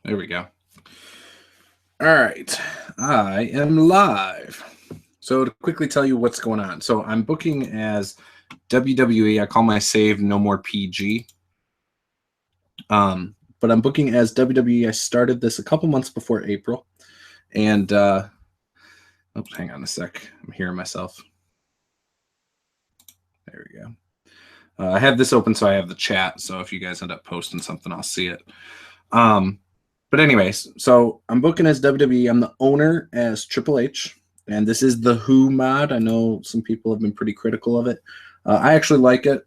There we go. All right, I am live. So to quickly tell you what's going on. So I'm booking as WWE. I call my save No More PG. But I'm booking as WWE. I started this a couple months before April. And, oops, hang on a sec. I'm hearing myself. There we go. I have this open so I have the chat. So if you guys end up posting something, I'll see it. But anyways, so I'm booking as WWE. I'm the owner as Triple H. And this is the Who mod. I know some people have been pretty critical of it. I actually like it.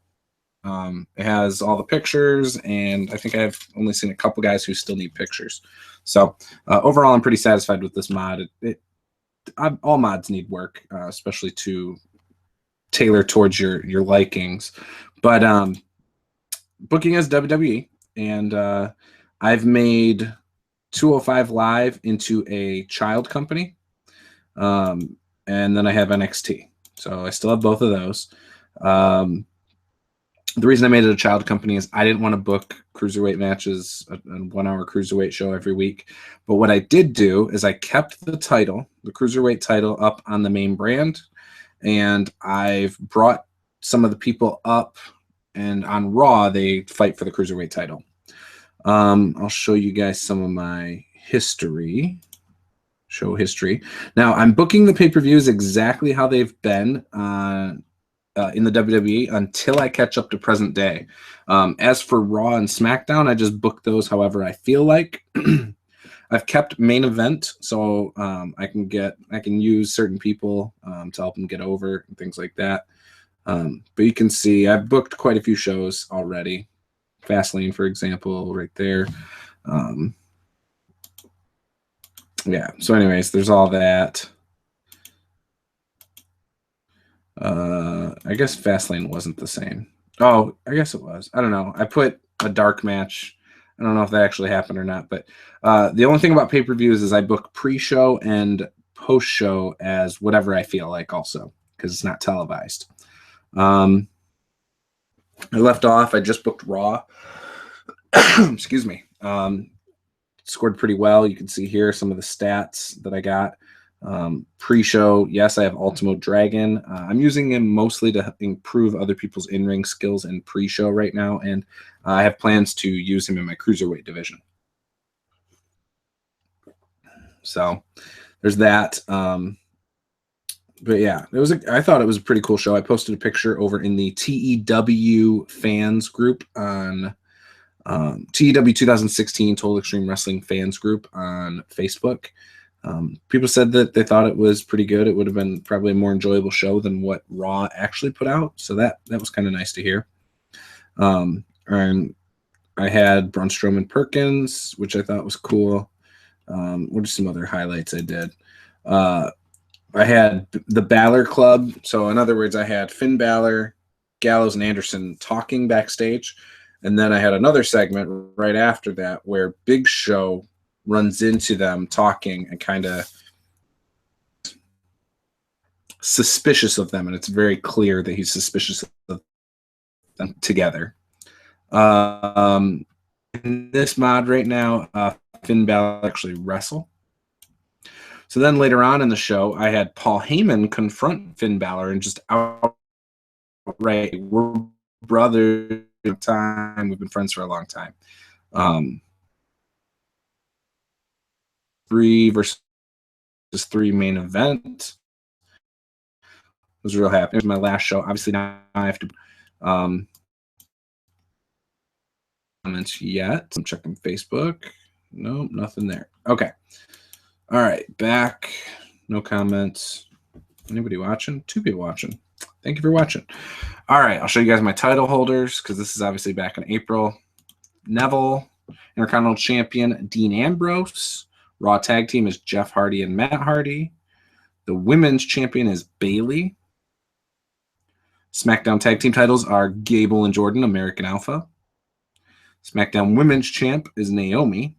It has all the pictures, and I think I've only seen a couple guys who still need pictures. So overall, I'm pretty satisfied with this mod. All mods need work, especially to tailor towards your likings. But booking as WWE, and I've made 205 Live into a child company. And then I have NXT. So I still have both of those. The reason I made it a child company is I didn't want to book cruiserweight matches, a 1 hour cruiserweight show every week. But what I did do is I kept the title, the cruiserweight title, up on the main brand. And I've brought some of the people up, and on Raw, they fight for the cruiserweight title. I'll show you guys some of my history. Show history. Now, I'm booking the pay-per-views exactly how they've been in the WWE until I catch up to present day. As for Raw and SmackDown, I just book those however I feel like. I've kept main event, so I can use certain people to help them get over and things like that. But you can see I've booked quite a few shows already. Fastlane, for example, right there. Yeah, so anyways, there's all that. I guess Fastlane wasn't the same. Oh, I guess it was. I don't know. I put a dark match. I don't know if that actually happened or not, but the only thing about pay-per-views is I book pre-show and post-show as whatever I feel like also, because it's not televised. I left off. I just booked Raw. Excuse me. Scored pretty well. You can see here some of the stats that I got. Pre-show, yes, I have Ultimo Dragon. I'm using him mostly to improve other people's in-ring skills in pre-show right now, and I have plans to use him in my cruiserweight division. So there's that. But yeah, I thought it was a pretty cool show. I posted a picture over in the TEW fans group on TEW 2016 Total Extreme Wrestling fans group on Facebook. People said that they thought it was pretty good. It would have been probably a more enjoyable show than what Raw actually put out. So that was kind of nice to hear. And I had Braun Strowman Perkins, which I thought was cool. What are some other highlights I did? I had the Balor Club. So in other words, I had Finn Balor, Gallows, and Anderson talking backstage. And then I had another segment right after that where Big Show runs into them talking and kind of suspicious of them. And it's very clear that he's suspicious of them together. In this mod right now, Finn Balor actually wrestle. So then later on in the show, I had Paul Heyman confront Finn Balor and just outright, we're brothers. Time we've been friends for a long time. 3 versus 3 main event. I was real happy. It was my last show. Obviously now I have to comments yet. I'm checking Facebook. Nope, nothing there. Okay. All right, back. No comments. Anybody watching? 2 people watching. Thank you for watching. All right, I'll show you guys my title holders because this is obviously back in April. Neville, Intercontinental Champion Dean Ambrose. Raw Tag Team is Jeff Hardy and Matt Hardy. The Women's Champion is Bayley. SmackDown Tag Team titles are Gable and Jordan, American Alpha. SmackDown Women's Champ is Naomi.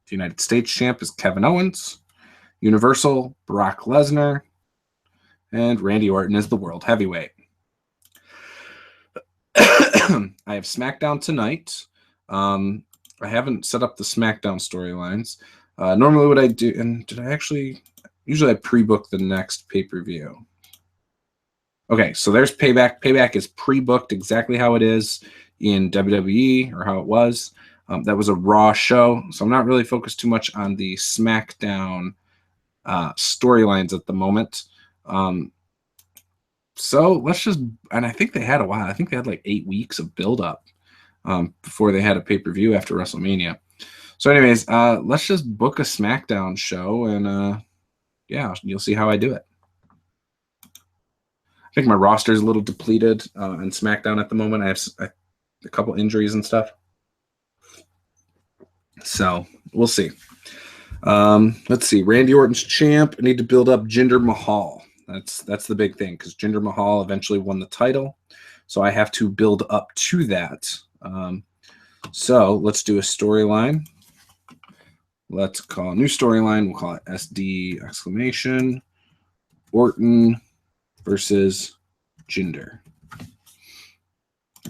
The United States Champ is Kevin Owens. Universal, Brock Lesnar. And Randy Orton is the World Heavyweight. I have SmackDown tonight. I haven't set up the SmackDown storylines. Normally what I do, and did I actually, usually I pre-book the next pay-per-view. Okay, so there's Payback. Payback is pre-booked exactly how it is in WWE, or how it was. That was a Raw show, so I'm not really focused too much on the SmackDown storylines at the moment. So let's just, and I think they had a while. I think they had like 8 weeks of build-up before they had a pay-per-view after WrestleMania. So anyways, let's just book a SmackDown show, and yeah, you'll see how I do it. I think my roster is a little depleted in SmackDown at the moment. I have a couple injuries and stuff. So we'll see. Let's see. Randy Orton's champ. I need to build up Jinder Mahal. That's the big thing, because Jinder Mahal eventually won the title. So I have to build up to that. So let's do a storyline. Let's call a new storyline. We'll call it SD exclamation Orton versus Jinder.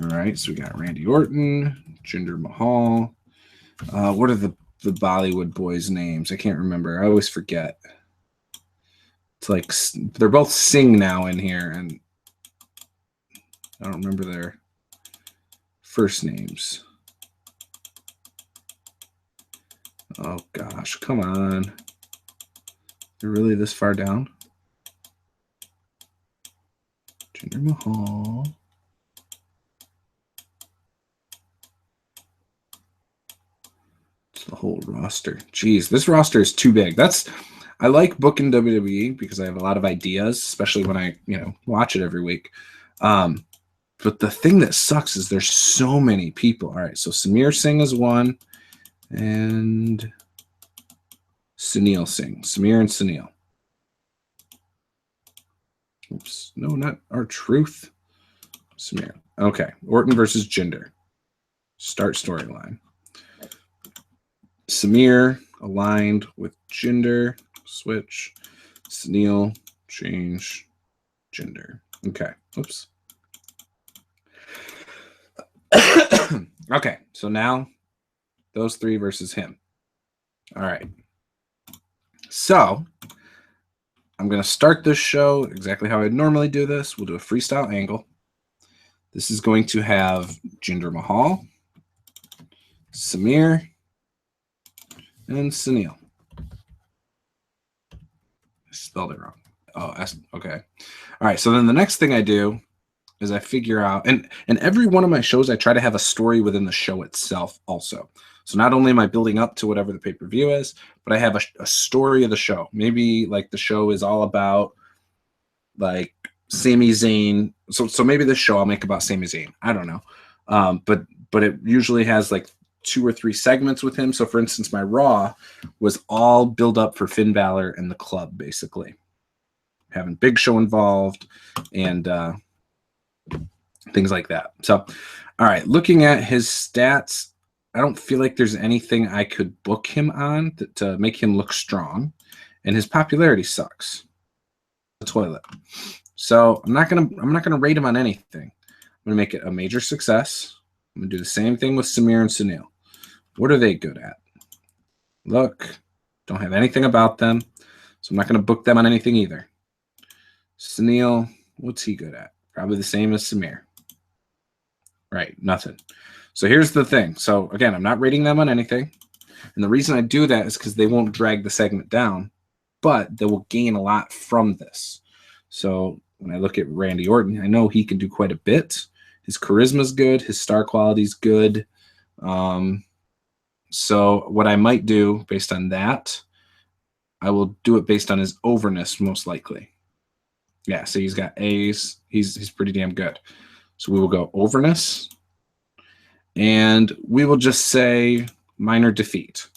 All right, so we got Randy Orton, Jinder Mahal. What are the Bollywood boys' names? I can't remember. I always forget. It's like they're both Singh now in here, and I don't remember their first names. Oh gosh, come on. You're really this far down? Jinder Mahal. It's the whole roster. Jeez, this roster is too big. I like booking WWE because I have a lot of ideas, especially when I, watch it every week. But the thing that sucks is there's so many people. All right, so Samir Singh is one, and Sunil Singh. Samir and Sunil. Oops, no, not R-Truth. Samir. Okay, Orton versus Jinder. Start storyline. Samir aligned with Jinder. Switch. Sunil, change, Jinder. Okay, oops. Okay, so now those three versus him. All right. So I'm going to start this show exactly how I'd normally do this. We'll do a freestyle angle. This is going to have Jinder Mahal, Samir, and Sunil. I spelled it wrong. Oh, okay. All right, so then the next thing I do is I figure out, and every one of my shows, I try to have a story within the show itself also. So not only am I building up to whatever the pay-per-view is, but I have a story of the show. Maybe like the show is all about like Sami Zayn. So maybe this show I'll make about Sami Zayn. I don't know. But it usually has like 2 or 3 segments with him. So for instance, my Raw was all build up for Finn Balor and the club, basically. Having Big Show involved and things like that. So, all right, looking at his stats, I don't feel like there's anything I could book him on to make him look strong, and his popularity sucks. The toilet. So I'm not gonna rate him on anything. I'm gonna make it a major success. I'm gonna do the same thing with Samir and Sunil. What are they good at? Look, don't have anything about them, so I'm not gonna book them on anything either. Sunil, what's he good at? Probably the same as Samir. Right, nothing. So here's the thing. So again, I'm not rating them on anything. And the reason I do that is because they won't drag the segment down, but they will gain a lot from this. So when I look at Randy Orton, I know he can do quite a bit. His charisma is good. His star quality is good. So what I might do based on that, I will do it based on his overness most likely. Yeah, so he's got A's. He's pretty damn good. So we will go overness, and we will just say minor defeat.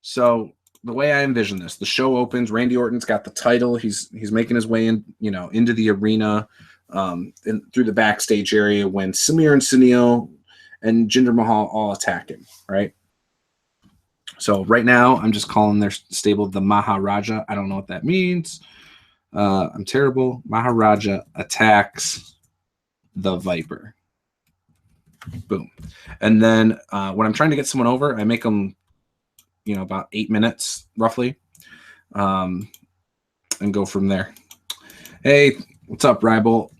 So the way I envision this, the show opens. Randy Orton's got the title. He's making his way in, into the arena, and through the backstage area when Samir and Sunil and Jinder Mahal all attack him. Right. So right now I'm just calling their stable the Maharaja. I don't know what that means. I'm terrible. Maharaja attacks the Viper. Boom. And then when I'm trying to get someone over, I make them, about 8 minutes roughly, and go from there. Hey, what's up, Rybolt?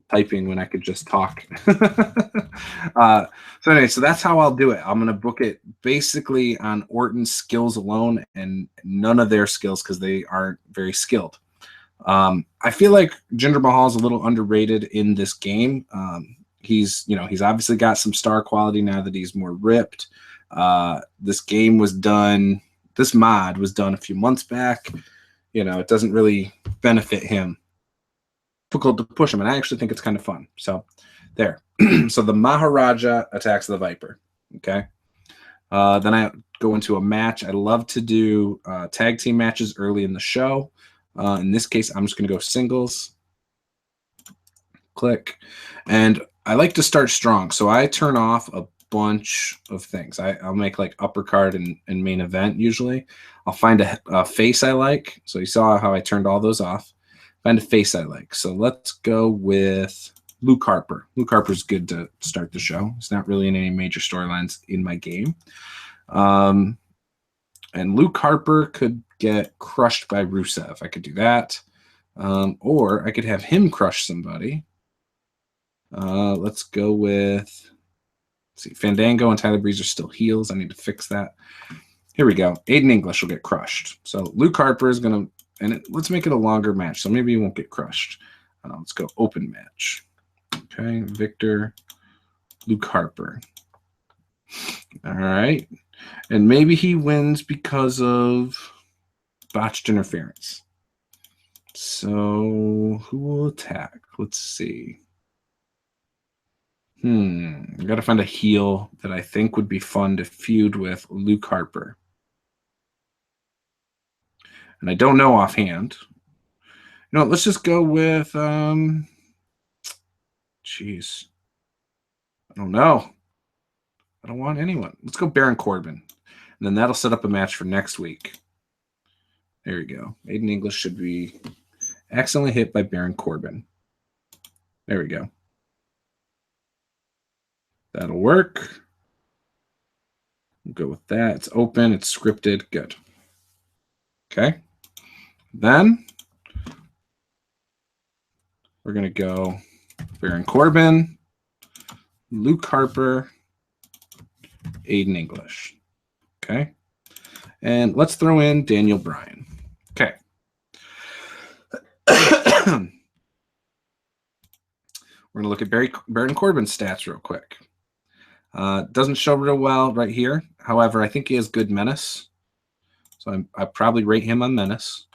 Typing when I could just talk. So anyway, so that's how I'll do it. I'm going to book it basically on Orton's skills alone and none of their skills because they aren't very skilled. I feel like Jinder Mahal is a little underrated in this game. He's obviously got some star quality now that he's more ripped. This mod was done a few months back. It doesn't really benefit him. Difficult to push him, and I actually think it's kind of fun. So there. So the Maharaja attacks the Viper. Okay. Then I go into a match. I love to do tag team matches early in the show. In this case, I'm just going to go singles. Click. And I like to start strong. So I turn off a bunch of things. I'll make like uppercard and main event usually. I'll find a face I like. So you saw how I turned all those off. Find a face I like. So let's go with Luke Harper. Luke Harper's good to start the show. He's not really in any major storylines in my game. And Luke Harper could get crushed by Rusev. I could do that. Or I could have him crush somebody. Let's go with, Fandango and Tyler Breeze are still heels. I need to fix that. Here we go. Aiden English will get crushed. So Luke Harper is going to, let's make it a longer match. So maybe he won't get crushed. Let's go open match. Okay, Victor, Luke Harper. All right. And maybe he wins because of botched interference. So who will attack? Let's see. I got to find a heel that I think would be fun to feud with Luke Harper. And I don't know offhand. Let's just go with, jeez. I don't know. I don't want anyone. Let's go Baron Corbin. And then that'll set up a match for next week. There you go. Aiden English should be accidentally hit by Baron Corbin. There we go. That'll work. We'll go with that. It's open. It's scripted. Good. Okay. Then we're going to go Baron Corbin, Luke Harper, Aiden English. Okay. And let's throw in Daniel Bryan. Okay. We're going to look at Baron Corbin's stats real quick. Doesn't show real well right here. However, I think he has good menace. So I probably rate him on menace.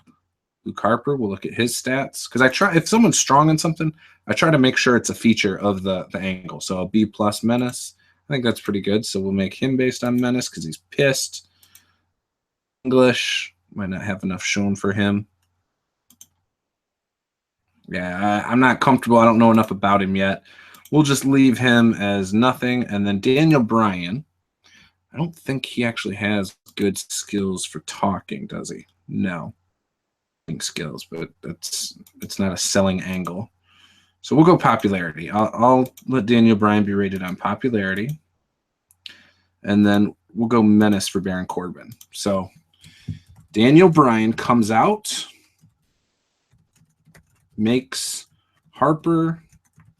Luke Harper, we'll look at his stats. Because if someone's strong in something, I try to make sure it's a feature of the angle. So a B+ menace. I think that's pretty good. So we'll make him based on menace because he's pissed. English, might not have enough shown for him. Yeah, I'm not comfortable. I don't know enough about him yet. We'll just leave him as nothing. And then Daniel Bryan, I don't think he actually has good skills for talking, does he? No. Skills, but it's not a selling angle. So we'll go popularity. I'll let Daniel Bryan be rated on popularity. And then we'll go menace for Baron Corbin. So Daniel Bryan comes out, makes Harper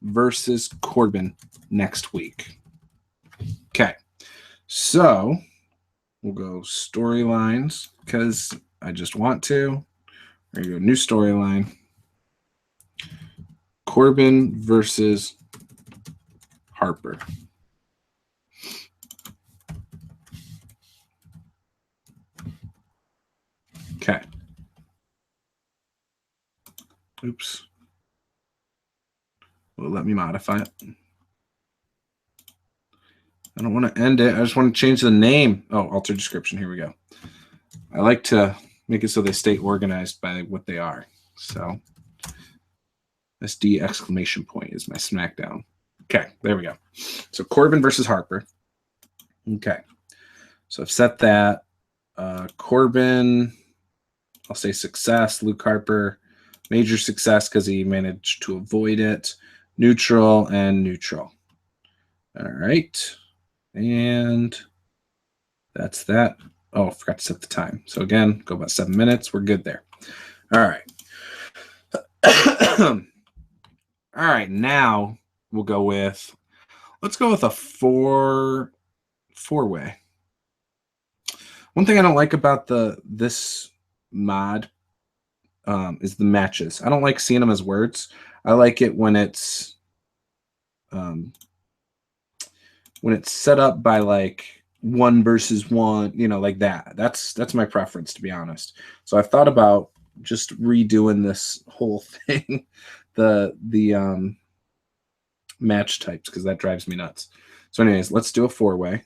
versus Corbin next week. Okay. So we'll go storylines because I just want to. There you go. New storyline. Corbin versus Harper. Okay. Oops. Well, let me modify it. I don't want to end it. I just want to change the name. Oh, alter description. Here we go. I like to make it so they stay organized by what they are. So SD exclamation point is my SmackDown. Okay, there we go. So Corbin versus Harper. Okay. So I've set that. Corbin, I'll say success. Luke Harper, major success because he managed to avoid it. neutral, and neutral. All right. And that's that. Oh, I forgot to set the time. So again, go about 7 minutes. We're good there. All right. All right. Now we'll go with, let's go with a four-way. One thing I don't like about this mod is the matches. I don't like seeing them as words. I like it when it's set up by like 1 versus 1, like that. That's my preference, to be honest. So I've thought about just redoing this whole thing, the match types, because that drives me nuts. So anyways, let's do a 4-way.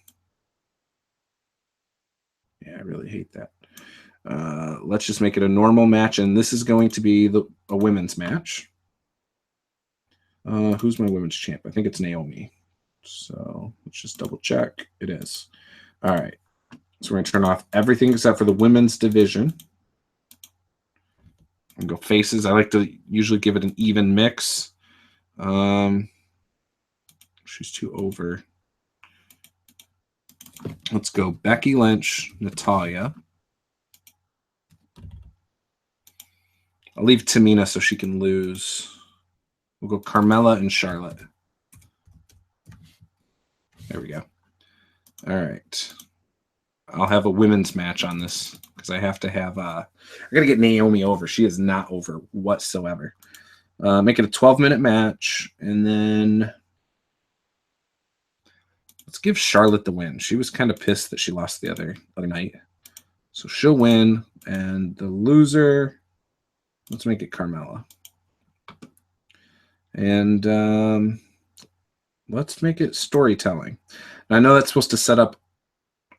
Yeah, I really hate that. Let's just make it a normal match, and this is going to be a women's match. Who's my women's champ? I think it's Naomi. So let's just double check. It is. All right. So we're going to turn off everything except for the women's division. And go faces. I like to usually give it an even mix. She's too over. Let's go Becky Lynch, Natalya. I'll leave Tamina so she can lose. We'll go Carmella and Charlotte. There we go. All right. I'll have a women's match on this because I have to have I gotta get Naomi over. She is not over whatsoever. Make it a 12-minute match, and then let's give Charlotte the win. She was kind of pissed that she lost the other night. So she'll win, and the loser, let's make it Carmella. And let's make it storytelling. And I know that's supposed to set up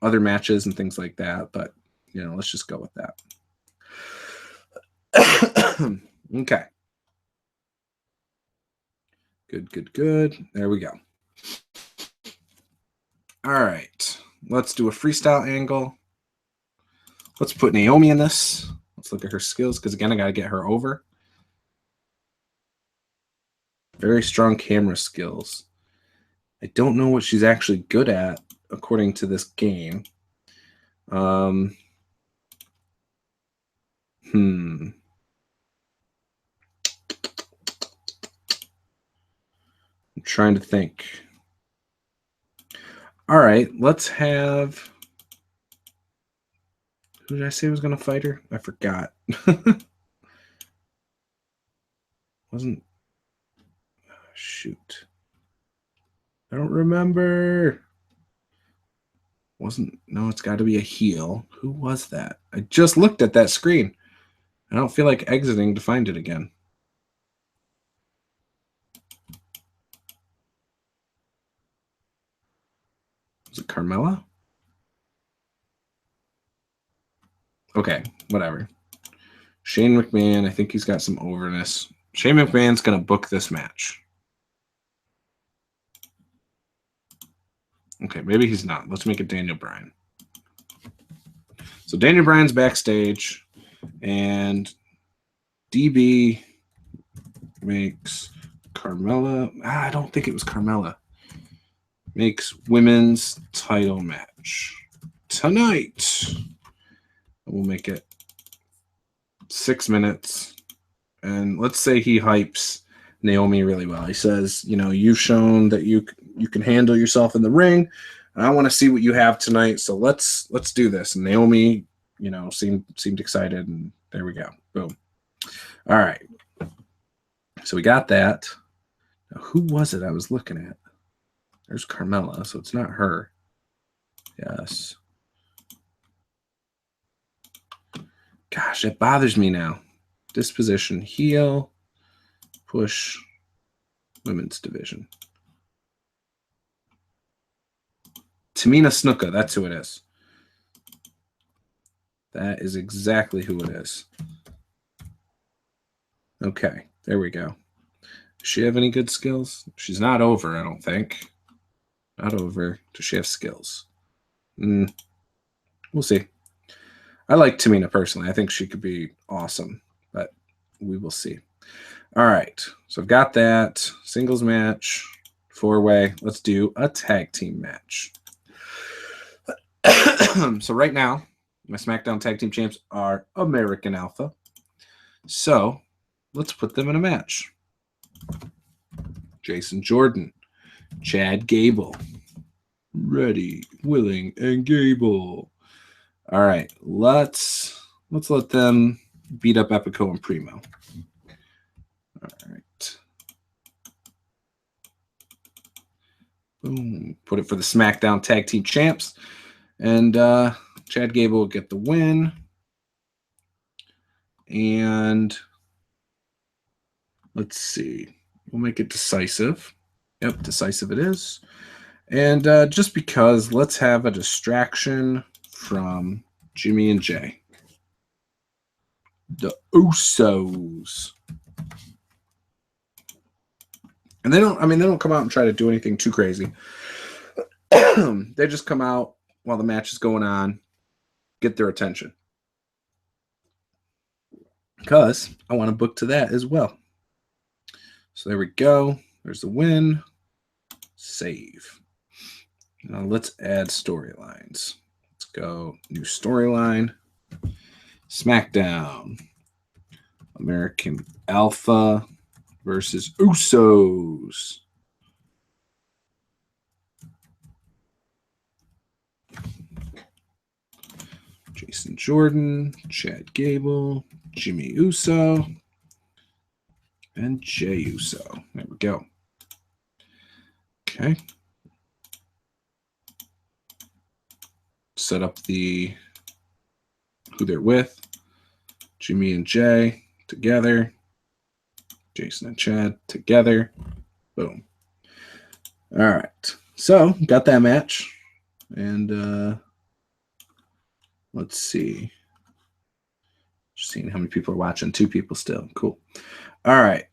other matches and things like that, but let's just go with that. Okay. Good. There we go. All right. Let's do a freestyle angle. Let's put Naomi in this. Let's look at her skills, because again, I got to get her over. Very strong camera skills. I don't know what she's actually good at according to this game. I'm trying to think. All right, let's have. Who did I say was going to fight her? I forgot. Wasn't. Shoot. I don't remember. No, it's got to be a heel. Who was that? I just looked at that screen. I don't feel like exiting to find it again. Was it Carmella? Okay, whatever. Shane McMahon, I think he's got some overness. Shane McMahon's going to book this match. Okay, maybe he's not. Let's make it Daniel Bryan. So Daniel Bryan's backstage, and DB makes Carmella. I don't think it was Carmella. Makes women's title match tonight. We'll make it 6 minutes. And let's say he hypes Naomi really well. He says, you've shown that you can handle yourself in the ring. And I want to see what you have tonight. So let's do this. And Naomi, seemed excited, and there we go. Boom. All right. So we got that. Now, who was it I was looking at? There's Carmella, so it's not her. Yes. Gosh, it bothers me now. Disposition, heel, push, women's division. Tamina Snuka, that's who it is. That is exactly who it is. Okay, there we go. Does she have any good skills? She's not over, I don't think. Not over. Does she have skills? We'll see. I like Tamina personally. I think she could be awesome, but we will see. All right. So I've got that singles match, 4-way. Let's do a tag team match. So right now, my SmackDown tag team champs are American Alpha. So let's put them in a match. Jason Jordan, Chad Gable. Ready, willing, and Gable. All right, let's let them beat up Epico and Primo. All right. Boom. Put it for the SmackDown Tag Team Champs. And Chad Gable will get the win. And let's see. We'll make it decisive. Yep, decisive it is. And just because, let's have a distraction from Jimmy and Jay. The Usos. And they don't come out and try to do anything too crazy. They just come out while the match is going on, get their attention. Because I want to book to that as well. So there we go. There's the win. Save. Now let's add storylines. Let's go new storyline. SmackDown. American Alpha versus Usos. Jason Jordan, Chad Gable, Jimmy Uso, and Jay Uso. There we go. Okay. Set up the who they're with. Jimmy and Jay together. Jason and Chad together. Boom. All right. So, got that match. And let's see. Just seeing how many people are watching. 2 people still. Cool. All right.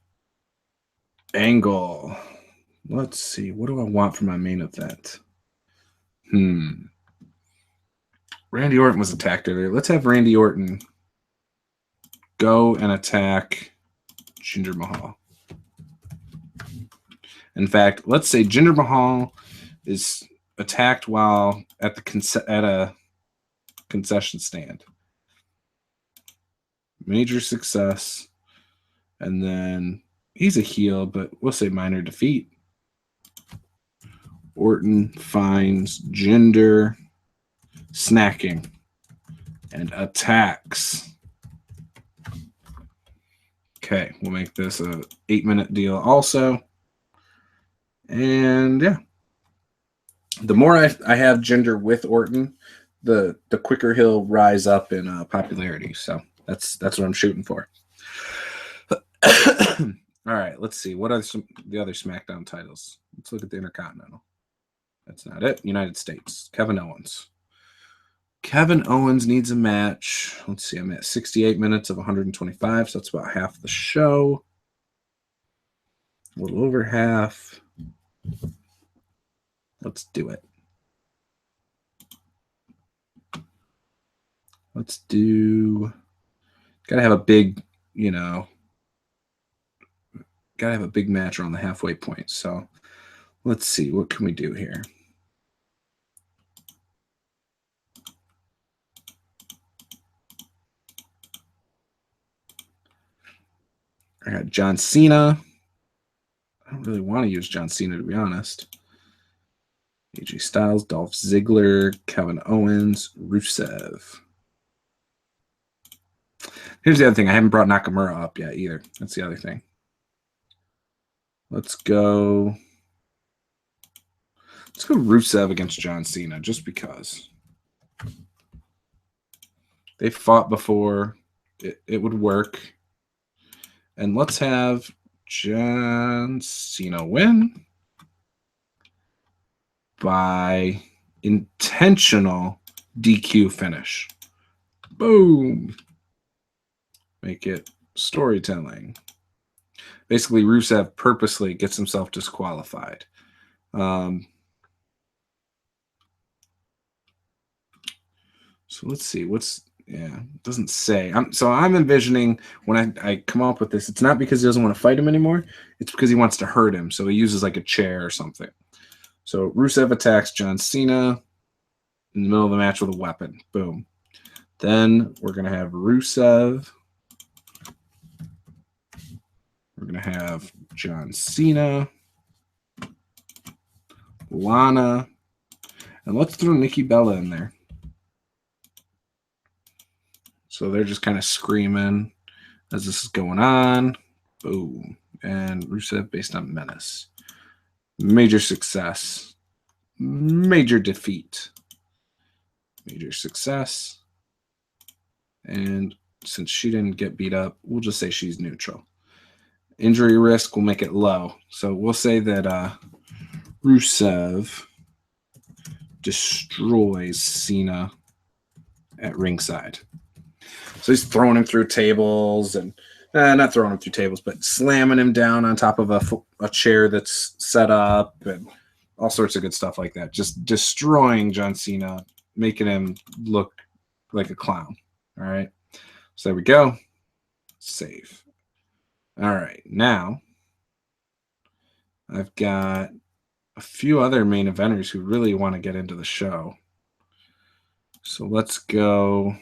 Angle. Let's see. What do I want for my main event? Randy Orton was attacked earlier. Let's have Randy Orton go and attack Jinder Mahal. In fact, let's say Jinder Mahal is attacked while at a concession stand. Major success. And then he's a heel, but we'll say minor defeat. Orton finds Jinder snacking and attacks. Okay, we'll make this a 8-minute deal also. And yeah, the more I have Jinder with Orton, the quicker he'll rise up in popularity. So that's what I'm shooting for. All right, let's see. What are the other SmackDown titles? Let's look at the Intercontinental. That's not it. United States. Kevin Owens. Kevin Owens needs a match. Let's see. I'm at 68 minutes of 125, so that's about half the show. A little over half. Let's do it. Let's do... Gotta have a big, gotta have a big match around the halfway point. So let's see. What can we do here? I got John Cena. I don't really want to use John Cena, to be honest. AJ Styles, Dolph Ziggler, Kevin Owens, Rusev. Here's the other thing. I haven't brought Nakamura up yet either. That's the other thing. Let's go Rusev against John Cena, just because. They fought before. It would work. And let's have John Cena win by intentional DQ finish. Boom. Make it storytelling. Basically, Rusev purposely gets himself disqualified. So let's see. Yeah, it doesn't say. So I'm envisioning when I come up with this, it's not because he doesn't want to fight him anymore. It's because he wants to hurt him. So he uses like a chair or something. So Rusev attacks John Cena in the middle of the match with a weapon. Boom. Then we're going to have Rusev. We're going to have John Cena, Lana, and let's throw Nikki Bella in there. So they're just kind of screaming as this is going on. Boom. And Rusev based on Menace. Major success. Major defeat. Major success. And since she didn't get beat up, we'll just say she's neutral. Injury risk will make it low. So we'll say that Rusev destroys Cena at ringside. So he's throwing him through tables and not throwing him through tables, but slamming him down on top of a chair that's set up and all sorts of good stuff like that. Just destroying John Cena, making him look like a clown. All right. So there we go. Save. All right. Now I've got a few other main eventers who really want to get into the show. So let's go.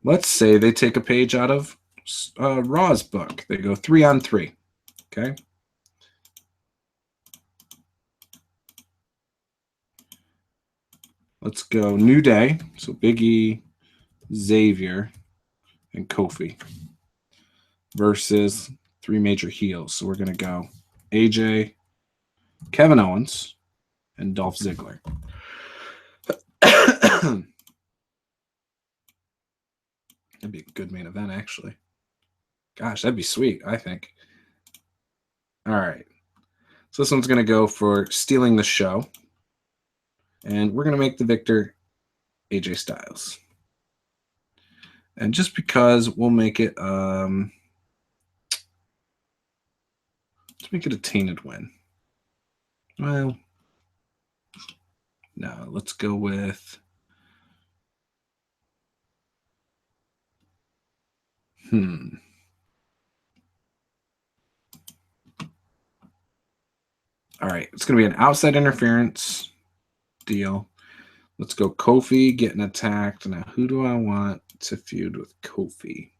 Let's say they take a page out of Raw's book. They go 3-on-3. Okay. Let's go New Day. So Big E, Xavier, and Kofi versus three major heels. So we're going to go AJ, Kevin Owens, and Dolph Ziggler. That'd be a good main event, actually. Gosh, that'd be sweet, I think. All right. So this one's going to go for stealing the show. And we're going to make the victor AJ Styles. And just because we'll make it, let's make it a tainted win. Well, no, let's go with, All right, it's going to be an outside interference deal. Let's go Kofi getting attacked. Now, who do I want to feud with Kofi?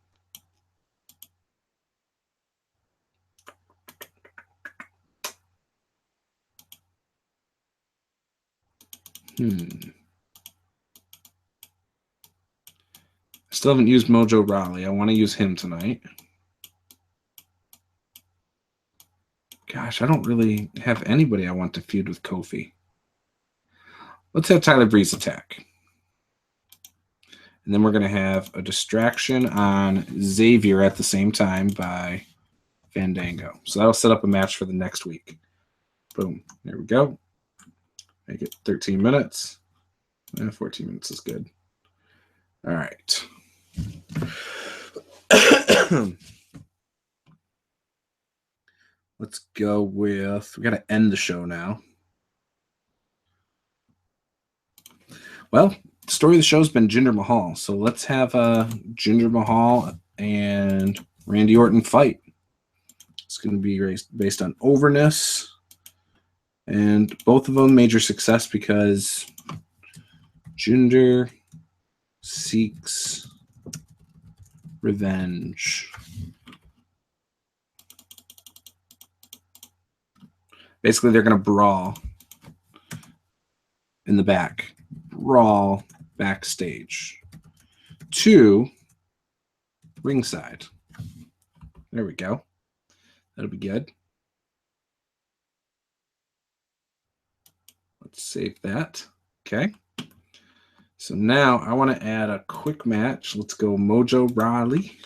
I still haven't used Mojo Rawley. I want to use him tonight. Gosh, I don't really have anybody I want to feud with Kofi. Let's have Tyler Breeze attack. And then we're going to have a distraction on Xavier at the same time by Fandango. So that'll set up a match for the next week. Boom. There we go. Make it 13 minutes. 14 minutes is good. All right. Let's go with, we got to end the show now. Well, the story of the show has been Jinder Mahal. So let's have Jinder Mahal and Randy Orton fight. It's going to be based on overness. And both of them major success because Jinder seeks revenge. Basically, they're going to brawl in the back. Brawl backstage to ringside. There we go. That'll be good. Let's save that. Okay. So now I want to add a quick match. Let's go Mojo Rawley.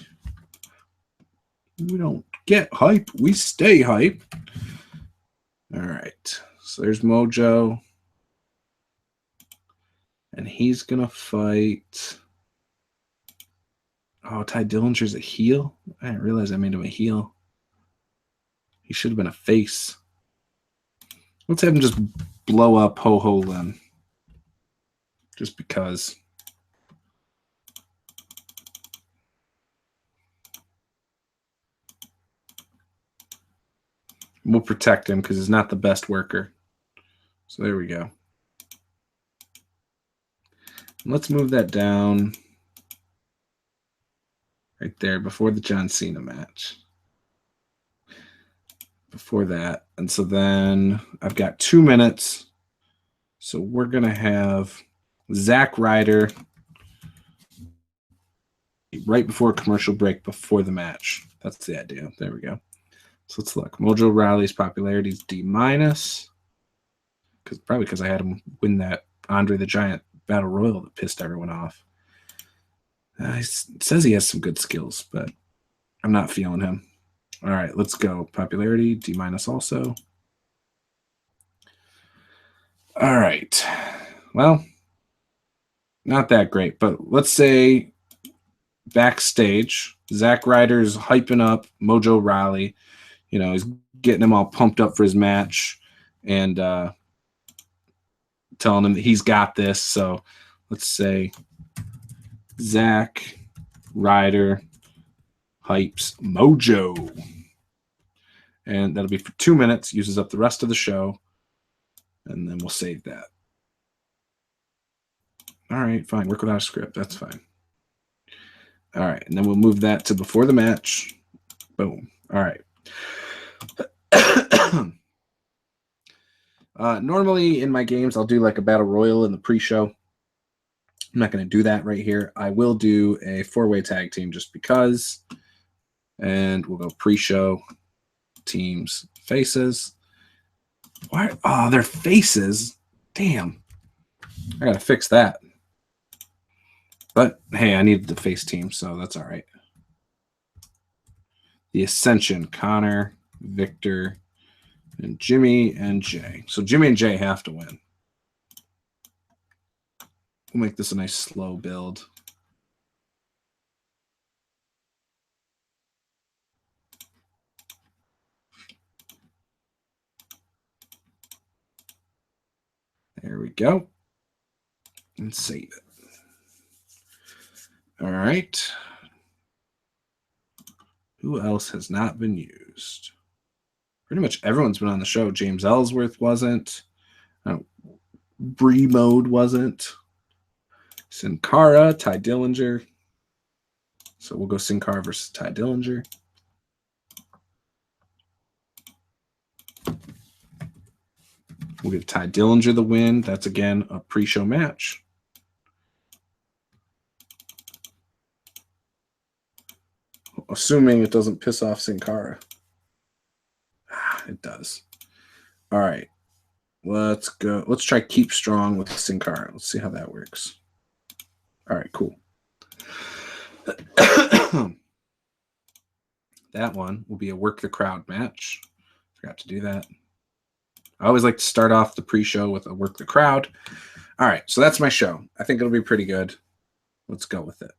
We don't get hype. We stay hype. All right. So there's Mojo. And he's going to fight. Oh, Ty Dillinger's a heel? I didn't realize I made him a heel. He should have been a face. Let's have him just blow up Ho Ho Lim. Just because. We'll protect him because he's not the best worker. So there we go. Let's move that down right there before the John Cena match. Before that. And so then I've got 2 minutes. So we're going to have Zack Ryder right before commercial break before the match. That's the idea. There we go. So let's look. Mojo Rawley's popularity is D-. Probably because I had him win that Andre the Giant Battle Royal that pissed everyone off. He says he has some good skills, but I'm not feeling him. All right, let's go. Popularity, D- also. All right. Well, not that great, but let's say backstage, Zack Ryder's hyping up Mojo Rawley. You know, he's getting him all pumped up for his match and telling him that he's got this. So let's say Zack Ryder hypes Mojo. And that'll be for 2 minutes, uses up the rest of the show, and then we'll save that. All right, fine. Work without a script. That's fine. All right, and then we'll move that to before the match. Boom. All right. Normally in my games, I'll do like a battle royal in the pre-show. I'm not going to do that right here. I will do a 4-way tag team just because. And we'll go pre-show, teams, faces. Why? Oh, they're faces. Damn. I got to fix that. But, hey, I needed the face team, so that's all right. The Ascension, Connor, Victor, and Jimmy and Jay. So Jimmy and Jay have to win. We'll make this a nice slow build. There we go. And save it. All right. Who else has not been used? Pretty much everyone's been on the show. James Ellsworth wasn't. Bree Mode wasn't. Sin Cara, Ty Dillinger. So we'll go Sin Cara versus Ty Dillinger. We'll give Ty Dillinger the win. That's, again, a pre-show match. Assuming it doesn't piss off Sin Cara. It does. All right. Let's go. Let's try Keep Strong with Sin Cara. Let's see how that works. All right, cool. That one will be a Work the Crowd match. Forgot to do that. I always like to start off the pre-show with a Work the Crowd. All right, so that's my show. I think it'll be pretty good. Let's go with it.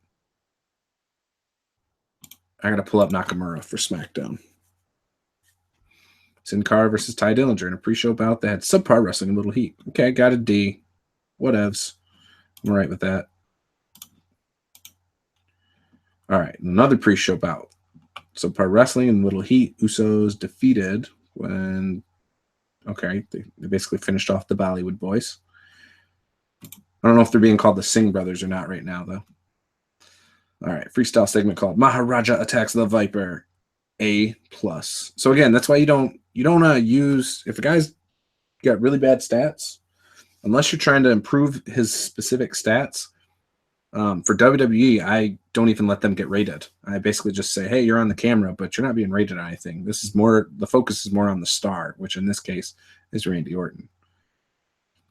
I got to pull up Nakamura for SmackDown. Sin Cara versus Ty Dillinger in a pre-show bout that had subpar wrestling and little heat. Okay, got a D. Whatevs. I'm all right with that. All right, another pre-show bout. Subpar wrestling and little heat. Usos defeated when... Okay, they basically finished off the Bollywood Boys. I don't know if they're being called the Singh Brothers or not right now, though. All right, freestyle segment called Maharaja Attacks the Viper. A+. So again, that's why you don't use, if a guy's got really bad stats, unless you're trying to improve his specific stats, for WWE, I don't even let them get rated. I basically just say, hey, you're on the camera, but you're not being rated on anything. This is more, the focus is more on the star, which in this case is Randy Orton.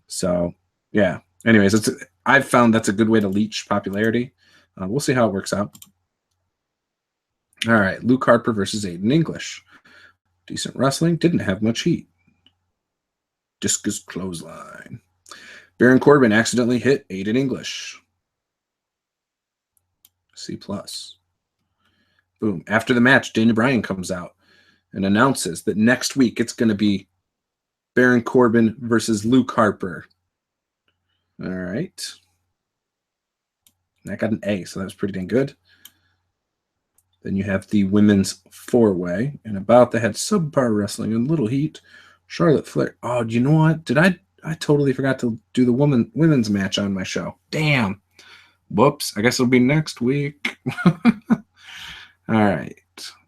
So yeah, anyways, I've found that's a good way to leech popularity. We'll see how it works out. All right, Luke Harper versus Aiden English. Decent wrestling, didn't have much heat. Discus clothesline. Baron Corbin accidentally hit Aiden English. C+. Boom. After the match, Daniel Bryan comes out and announces that next week it's going to be Baron Corbin versus Luke Harper. All right. That got an A, so that was pretty dang good. Then you have the women's four-way, and about that had subpar wrestling and little heat. Charlotte Flair. Oh, you know what? I totally forgot to do the women's match on my show. Damn. Whoops. I guess it'll be next week. All right.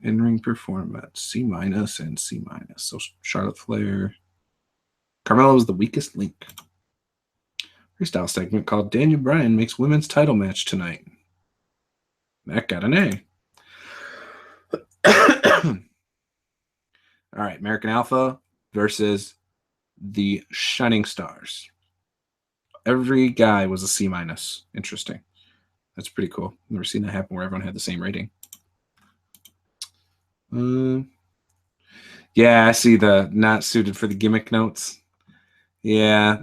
In-ring performance, C- and C-. So Charlotte Flair. Carmella was the weakest link. Freestyle segment called Daniel Bryan makes women's title match tonight. That got an A. All right, American Alpha versus the Shining Stars. Every guy was a C-. Interesting. That's pretty cool. Never seen that happen where everyone had the same rating. Yeah, I see the not suited for the gimmick notes. Yeah,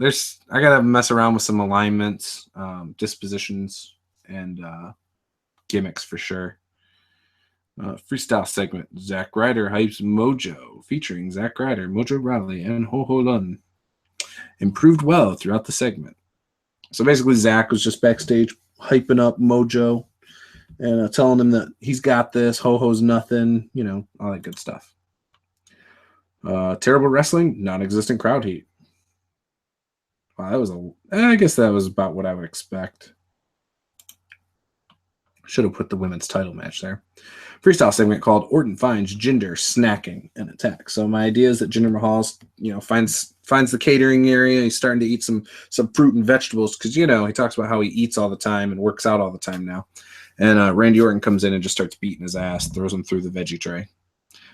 I gotta mess around with some alignments, dispositions, and gimmicks for sure. Freestyle segment: Zack Ryder hypes Mojo, featuring Zack Ryder, Mojo Rawley, and Ho Ho Lun. Improved well throughout the segment. So basically, Zack was just backstage hyping up Mojo and telling him that he's got this, Ho Ho's nothing, all that good stuff. Terrible wrestling, non-existent crowd heat. Wow, I guess that was about what I would expect. Should have put the women's title match there. Freestyle segment called Orton finds Jinder snacking and attack. So my idea is that Jinder Mahal's, finds the catering area. He's starting to eat some fruit and vegetables because, he talks about how he eats all the time and works out all the time now. And Randy Orton comes in and just starts beating his ass, throws him through the veggie tray.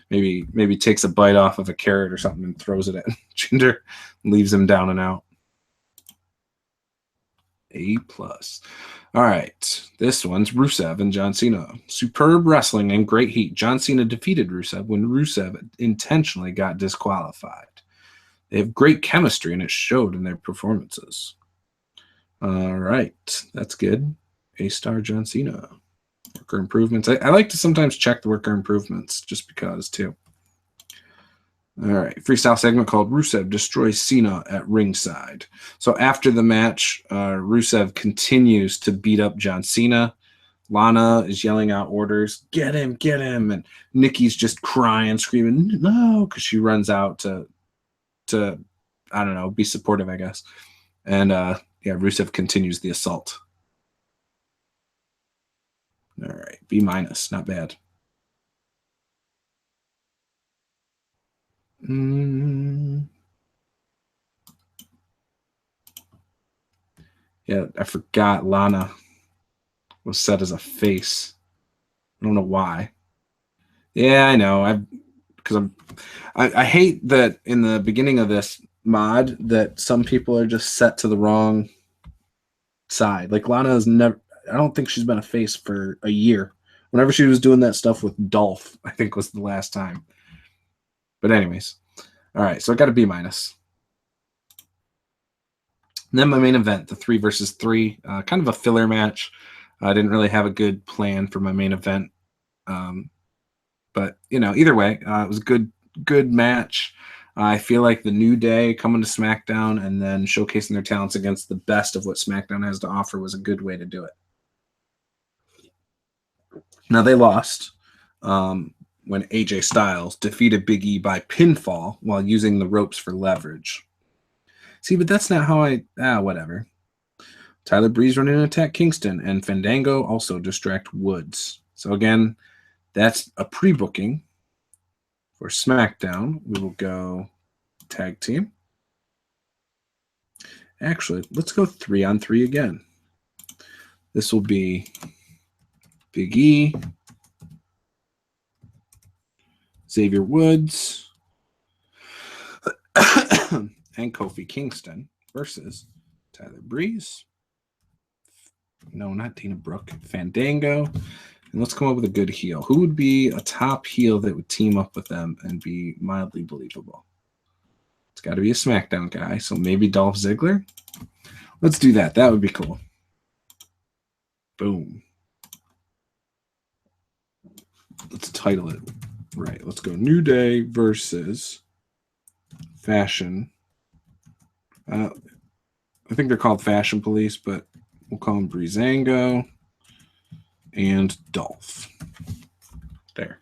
Maybe takes a bite off of a carrot or something and throws it at Jinder, leaves him down and out. A+. All right, this one's Rusev and John Cena. Superb wrestling and great heat. John Cena defeated Rusev when Rusev intentionally got disqualified. They have great chemistry, and it showed in their performances. All right, that's good. A*, John Cena. Worker improvements. I like to sometimes check the worker improvements just because, too. All right, freestyle segment called Rusev destroys Cena at ringside. So after the match, Rusev continues to beat up John Cena. Lana is yelling out orders, get him, and Nikki's just crying, screaming, no, because she runs out to I don't know, be supportive, I guess. And Rusev continues the assault. All right, B-, not bad. Yeah, I forgot Lana was set as a face. I don't know why. Yeah, I know. I hate that in the beginning of this mod that some people are just set to the wrong side. Like Lana has never. I don't think she's been a face for a year. Whenever she was doing that stuff with Dolph, I think was the last time. But anyways, all right. So I got a B-. And then my main event, the 3 versus 3, kind of a filler match. I didn't really have a good plan for my main event. But either way, it was a good match. I feel like the New Day coming to SmackDown and then showcasing their talents against the best of what SmackDown has to offer was a good way to do it. Now they lost when AJ Styles defeated Big E by pinfall while using the ropes for leverage. See, but that's not how whatever. Tyler Breeze running an attack Kingston, and Fandango also distract Woods. So again, that's a pre-booking for SmackDown. We will go tag team. Actually, let's go 3-on-3 again. This will be Big E, Xavier Woods, and Kofi Kingston versus Tyler Breeze. No, not Dana Brooke. Fandango. And let's come up with a good heel. Who would be a top heel that would team up with them and be mildly believable? It's got to be a SmackDown guy, so maybe Dolph Ziggler. Let's do that. That would be cool. Boom. Let's title it right. Let's go New Day versus Fashion I think they're called Fashion Police, but we'll call them Breezango and Dolph. There.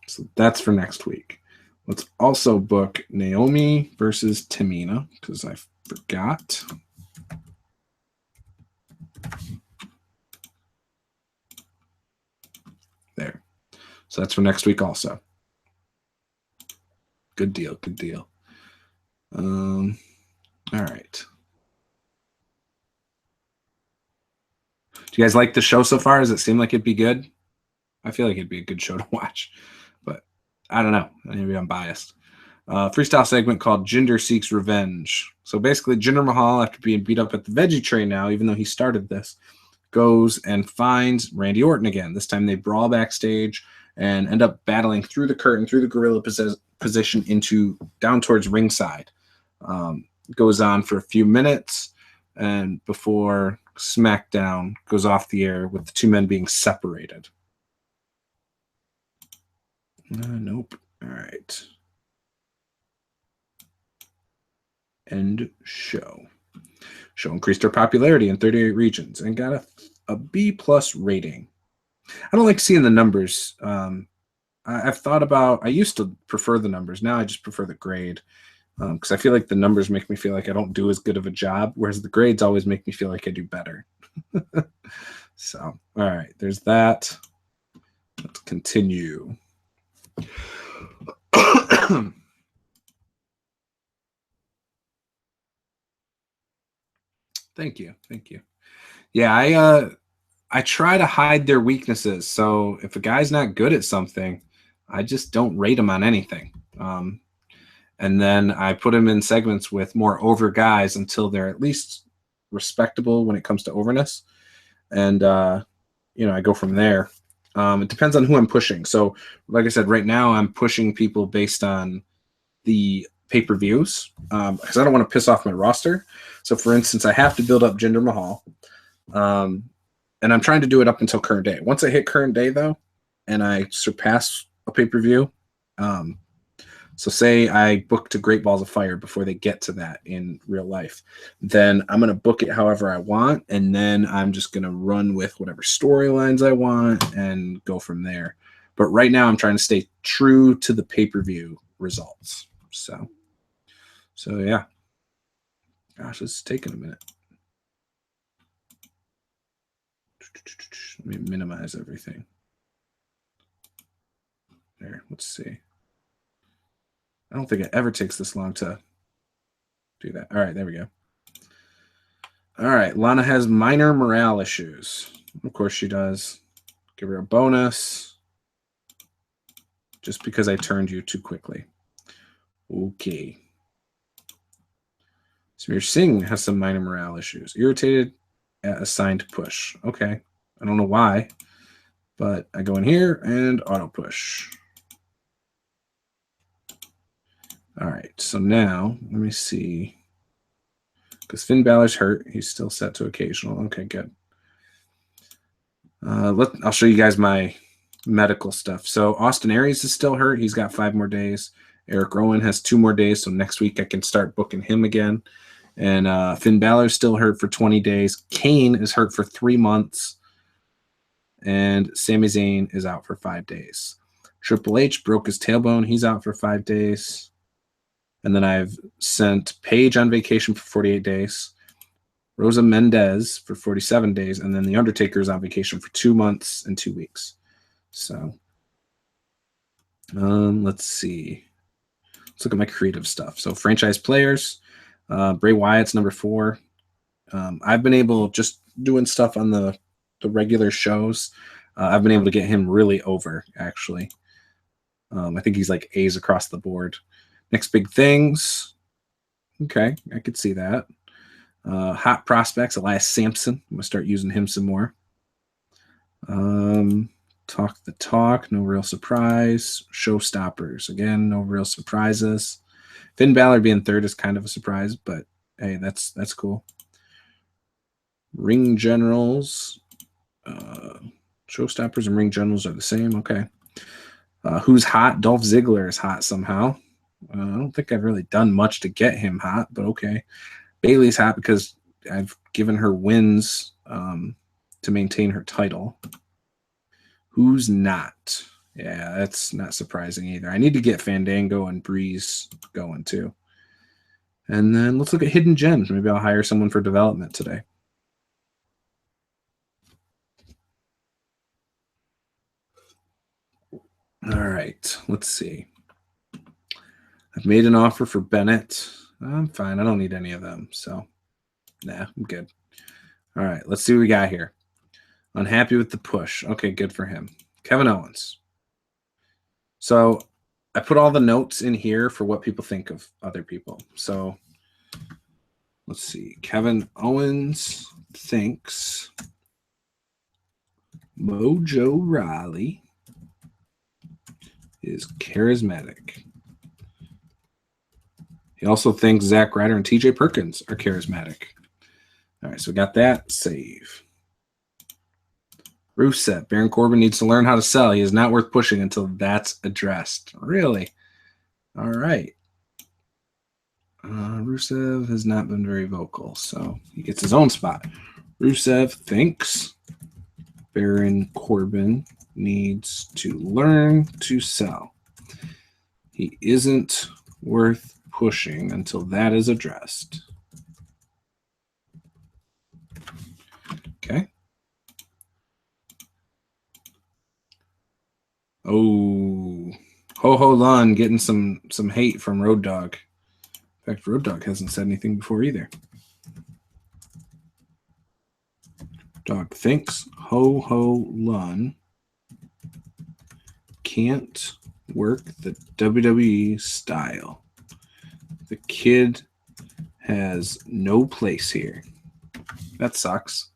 So that's for next week. Let's also book Naomi versus Tamina, because I forgot. There. So that's for next week also. Good deal. Good deal. All right. Do you guys like the show so far? Does it seem like it'd be good? I feel like it'd be a good show to watch, but I don't know. Maybe I'm biased. Freestyle segment called Jinder Seeks Revenge. So basically, Jinder Mahal, after being beat up at the veggie train now, even though he started this, goes and finds Randy Orton again. This time they brawl backstage and end up battling through the curtain, through the gorilla position into down towards ringside. Goes on for a few minutes, and before SmackDown goes off the air with the two men being separated. Nope. All right. End show. Show increased their popularity in 38 regions and got a B+ rating. I don't like seeing the numbers. I've thought about, I used to prefer the numbers. Now I just prefer the grade because I feel like the numbers make me feel like I don't do as good of a job, whereas the grades always make me feel like I do better. So, all right, there's that. Let's continue. Thank you. Thank you. Yeah, I try to hide their weaknesses. So if a guy's not good at something, I just don't rate him on anything. And then I put him in segments with more over guys until they're at least respectable when it comes to overness. And, I go from there. It depends on who I'm pushing. So like I said, right now I'm pushing people based on the pay-per-views because I don't want to piss off my roster. So for instance, I have to build up Jinder Mahal. And I'm trying to do it up until current day. Once I hit current day, though, and I surpass a pay-per-view, so say I booked a Great Balls of Fire before they get to that in real life, then I'm going to book it however I want, and then I'm just going to run with whatever storylines I want and go from there. But right now I'm trying to stay true to the pay-per-view results. So yeah. Gosh, it's taking a minute. Let me minimize everything. There, let's see. I don't think it ever takes this long to do that. All right, there we go. All right, Lana has minor morale issues. Of course she does. Give her a bonus. Just because I turned you too quickly. Okay. Samir Singh has some minor morale issues. Irritated at assigned push. Okay. I don't know why, but I go in here and auto push. All right, so now let me see. Because Finn Balor's hurt. He's still set to occasional. Okay, good. I'll show you guys my medical stuff. So Austin Aries is still hurt. He's got 5 more days. Eric Rowan has 2 more days, so next week I can start booking him again. And Finn Balor's still hurt for 20 days. Kane is hurt for 3 months. And Sami Zayn is out for 5 days. Triple H broke his tailbone. He's out for 5 days. And then I've sent Paige on vacation for 48 days. Rosa Mendez for 47 days. And then The Undertaker is on vacation for 2 months and 2 weeks. So let's see. Let's look at my creative stuff. So franchise players. Bray Wyatt's number 4. I've been able, just doing stuff on the regular shows, I've been able to get him really over, actually. I think he's like A's across the board. Next big things. Okay, I could see that. Hot prospects, Elias Sampson. I'm going to start using him some more. Talk the talk, no real surprise. Showstoppers, again, no real surprises. Finn Balor being 3rd is kind of a surprise, but hey, that's cool. Ring generals. Showstoppers and ring generals are the same. Okay. Who's hot? Dolph Ziggler is hot somehow. I don't think I've really done much to get him hot, but okay. Bailey's hot because I've given her wins to maintain her title. Who's not? Yeah, that's not surprising either. I need to get Fandango and Breeze going too. And then let's look at hidden gems. Maybe I'll hire someone for development today. All right, let's see. I've made an offer for Bennett. I'm fine. I don't need any of them. So, nah, I'm good. All right, let's see what we got here. Unhappy with the push. Okay, good for him. Kevin Owens. So I put all the notes in here for what people think of other people. So let's see. Kevin Owens thinks Mojo Rawley is charismatic. He also thinks Zack Ryder and TJ Perkins are charismatic. All right, so we got that. Save. Rusev. Baron Corbin needs to learn how to sell. He is not worth pushing until that's addressed. Really? All right. Rusev has not been very vocal, so he gets his own spot. Rusev thinks Baron Corbin needs to learn to sell. He isn't worth pushing until that is addressed. Okay. Oh, Ho Ho Lun getting some hate from Road Dogg. In fact, Road Dogg hasn't said anything before either. Dog thinks Ho Ho Lun can't work the WWE style. The kid has no place here. That sucks.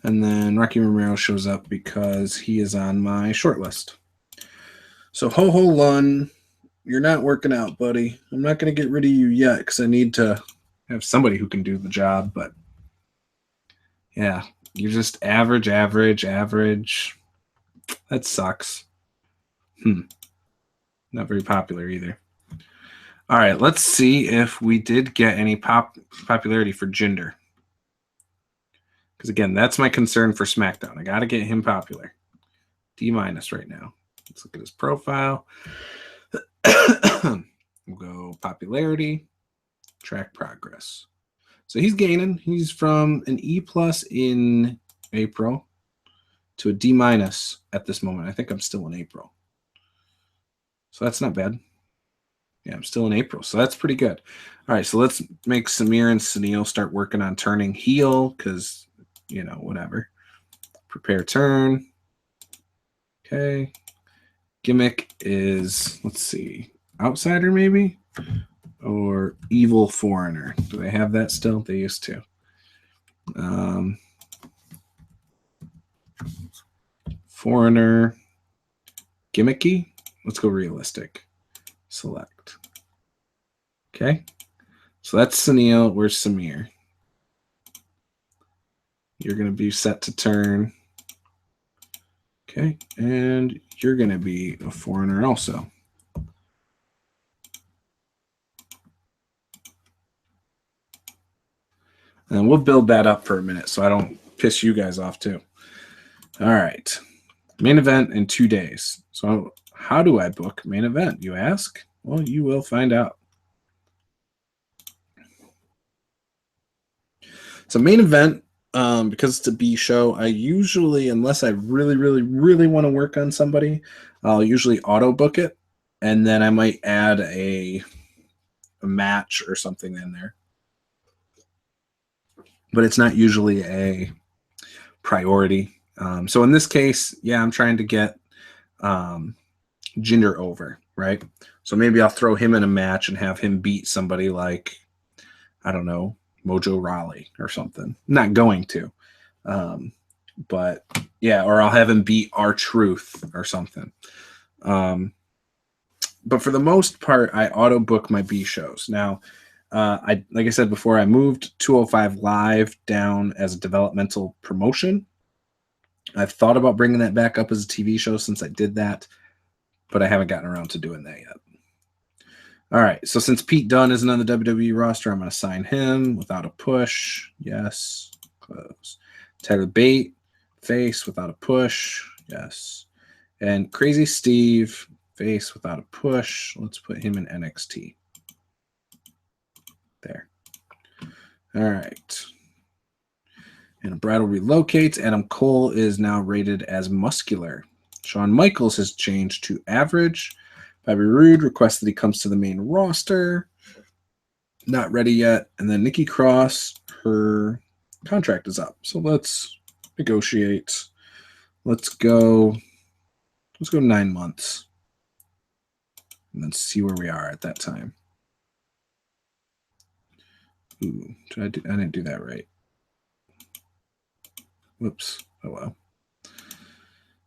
And then Rocky Romero shows up because he is on my short list. So Ho Ho Lun, you're not working out, buddy. I'm not going to get rid of you yet because I need to have somebody who can do the job. But yeah, you're just average. That sucks. Not very popular either. All right, let's see if we did get any popularity for Jinder. Because again, that's my concern for SmackDown. I got to get him popular. D- right now. Let's look at his profile. We'll go popularity, track progress. So he's gaining. He's from an E+ in April to a D- at this moment. I think I'm still in April. So that's not bad. Yeah, I'm still in April, so that's pretty good. All right, so let's make Samir and Sunil start working on turning heel because, whatever. Prepare turn. Okay. Gimmick is, let's see, outsider maybe? Or evil foreigner. Do they have that still? They used to. Foreigner. Gimmicky. Let's go realistic. Select. Okay. So that's Sunil. Where's Samir? You're going to be set to turn. Okay. And you're going to be a foreigner also. And we'll build that up for a minute so I don't piss you guys off too. All right. Main event in 2 days. So how do I book main event, you ask? Well, you will find out. So main event, because it's a B show, I usually, unless I really want to work on somebody, I'll usually auto book it. And then I might add a match or something in there. But it's not usually a priority. So in this case, yeah, I'm trying to get Jinder over, right? So maybe I'll throw him in a match and have him beat somebody like, I don't know, Mojo Rawley or something. I'm not going to. But yeah, or I'll have him beat R-Truth or something. But for the most part, I auto book my B shows. Now, like I said before, I moved 205 Live down as a developmental promotion. I've thought about bringing that back up as a TV show since I did that, but I haven't gotten around to doing that yet. All right, so since Pete Dunne isn't on the WWE roster, I'm going to sign him without a push. Yes, close. Tyler Bate, face without a push. Yes. And Crazy Steve, face without a push. Let's put him in NXT. There. All right. And Brattle relocates. Adam Cole is now rated as muscular. Shawn Michaels has changed to average. Bobby Roode requests that he comes to the main roster. Not ready yet. And then Nikki Cross, her contract is up. So let's negotiate. Let's go 9 months. And then see where we are at that time. Ooh, I didn't do that right. Whoops. Oh, well.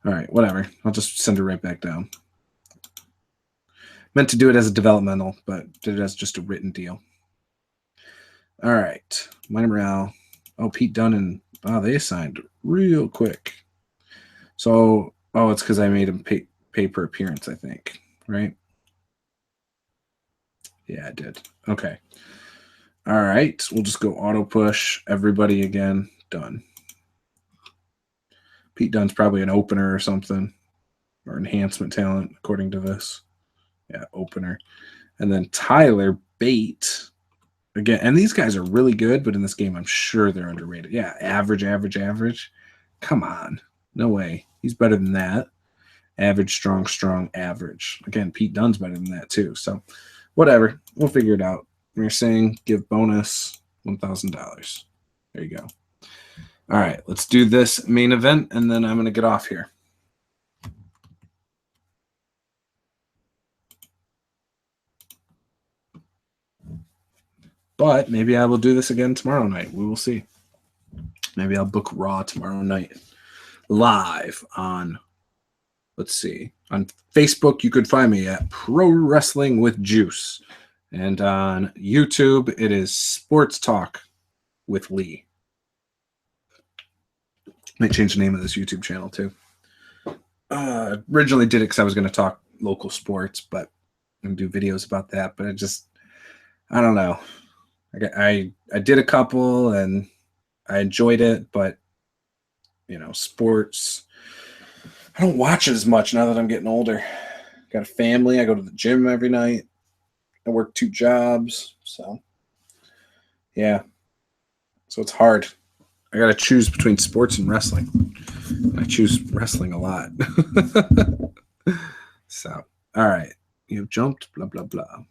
All right, whatever. I'll just send her right back down. Meant to do it as a developmental, but did it as just a written deal. All right. Minor morale. Oh, Pete Dunne and they signed real quick. So, it's because I made him pay per appearance, I think, right? Yeah, I did. Okay. All right. We'll just go auto push everybody again. Done. Pete Dunne's probably an opener or something, or enhancement talent, according to this. Yeah, opener. And then Tyler Bate. Again, and these guys are really good, but in this game, I'm sure they're underrated. Yeah, average. Come on. No way. He's better than that. Average, strong, average. Again, Pete Dunne's better than that, too. So, whatever. We'll figure it out. We're saying give bonus $1,000. There you go. All right, let's do this main event, and then I'm going to get off here. But maybe I will do this again tomorrow night. We will see. Maybe I'll book Raw tomorrow night live on, let's see, on Facebook. You could find me at Pro Wrestling with Juice. And on YouTube, it is Sports Talk with Lee. Might change the name of this YouTube channel too. Originally did it because I was going to talk local sports, but and do videos about that. But I don't know. I did a couple and I enjoyed it, but sports, I don't watch it as much now that I'm getting older. Got a family. I go to the gym every night. I work 2 jobs. So, yeah. So it's hard. I got to choose between sports and wrestling. And I choose wrestling a lot. So, all right. You've jumped, blah, blah, blah.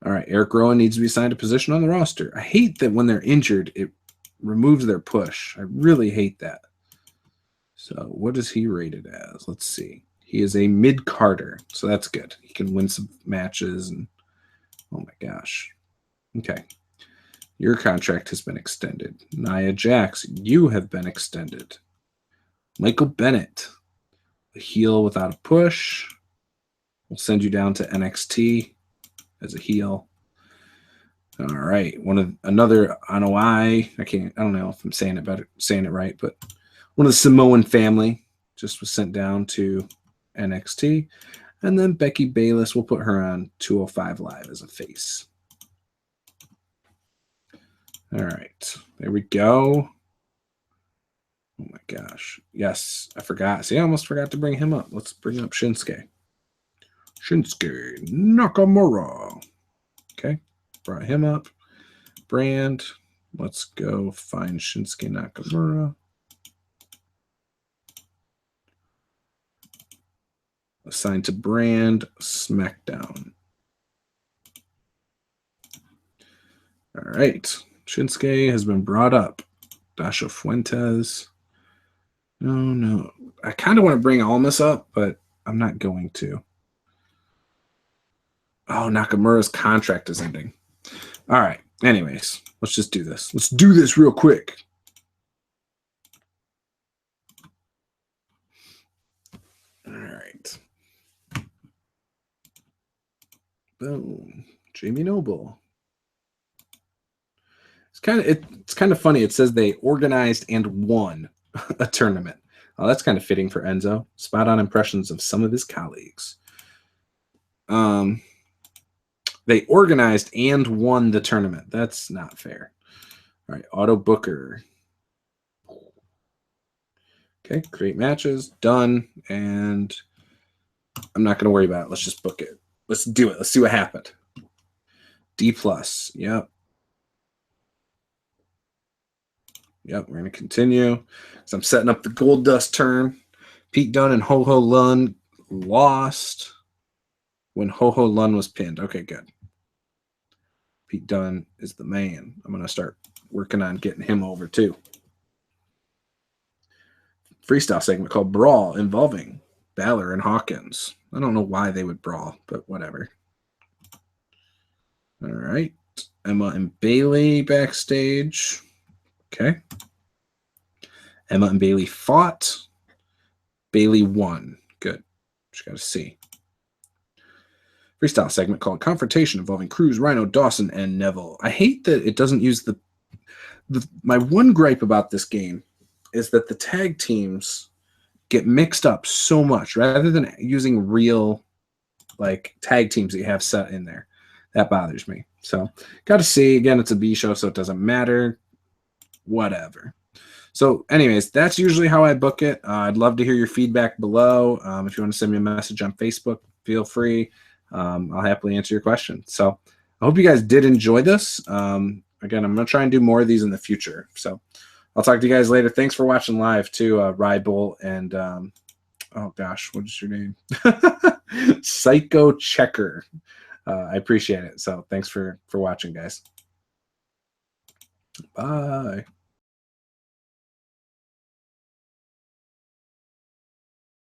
All right. Eric Rowan needs to be assigned a position on the roster. I hate that when they're injured, it removes their push. I really hate that. So what is he rated as? Let's see. He is a mid-carder, so that's good. He can win some matches. And oh, my gosh. Okay. Your contract has been extended. Nia Jax, you have been extended. Michael Bennett, a heel without a push. We'll send you down to NXT as a heel. All right. Another Anoa'i. I don't know if I'm saying it right, but one of the Samoan family just was sent down to NXT. And then Becky Bayless, we'll put her on 205 Live as a face. All right. There we go. Oh, my gosh. Yes, I forgot. See, I almost forgot to bring him up. Let's bring up Shinsuke. Shinsuke Nakamura. Okay. Brought him up. Brand. Let's go find Shinsuke Nakamura. Assigned to Brand, SmackDown. All right. Shinsuke has been brought up. Dasha Fuentes. No. I kind of want to bring Almas up, but I'm not going to. Oh, Nakamura's contract is ending. All right. Anyways, let's just do this. Let's do this real quick. All right. Boom. Jamie Noble. It's kind of funny. It says they organized and won a tournament. Oh, that's kind of fitting for Enzo. Spot on impressions of some of his colleagues. They organized and won the tournament. That's not fair. All right, Auto Booker. Okay, create matches. Done. And I'm not going to worry about it. Let's just book it. Let's do it. Let's see what happened. D+. Yep. Yep, we're going to continue. So I'm setting up the Gold Dust turn. Pete Dunne and Ho Ho Lun lost when Ho Ho Lun was pinned. Okay, good. Pete Dunne is the man. I'm going to start working on getting him over too. Freestyle segment called Brawl involving Balor and Hawkins. I don't know why they would brawl, but whatever. All right. Emma and Bailey backstage. Okay. Emma and Bailey fought. Bailey won. Good. Just got to see. Freestyle segment called Confrontation involving Cruz, Rhino, Dawson, and Neville. I hate that it doesn't use the my one gripe about this game is that the tag teams get mixed up so much rather than using real like tag teams that you have set in there. That bothers me. So got to see. Again, it's a B show, so it doesn't matter. Whatever. So anyways, that's usually how I book it. I'd love to hear your feedback below. If you want to send me a message on Facebook, feel free. I'll happily answer your question. So I hope you guys did enjoy this. Again, I'm going to try and do more of these in the future. So I'll talk to you guys later. Thanks for watching live too, Rybol and oh gosh, what is your name? Psycho Checker. I appreciate it. So thanks for watching, guys. Bye.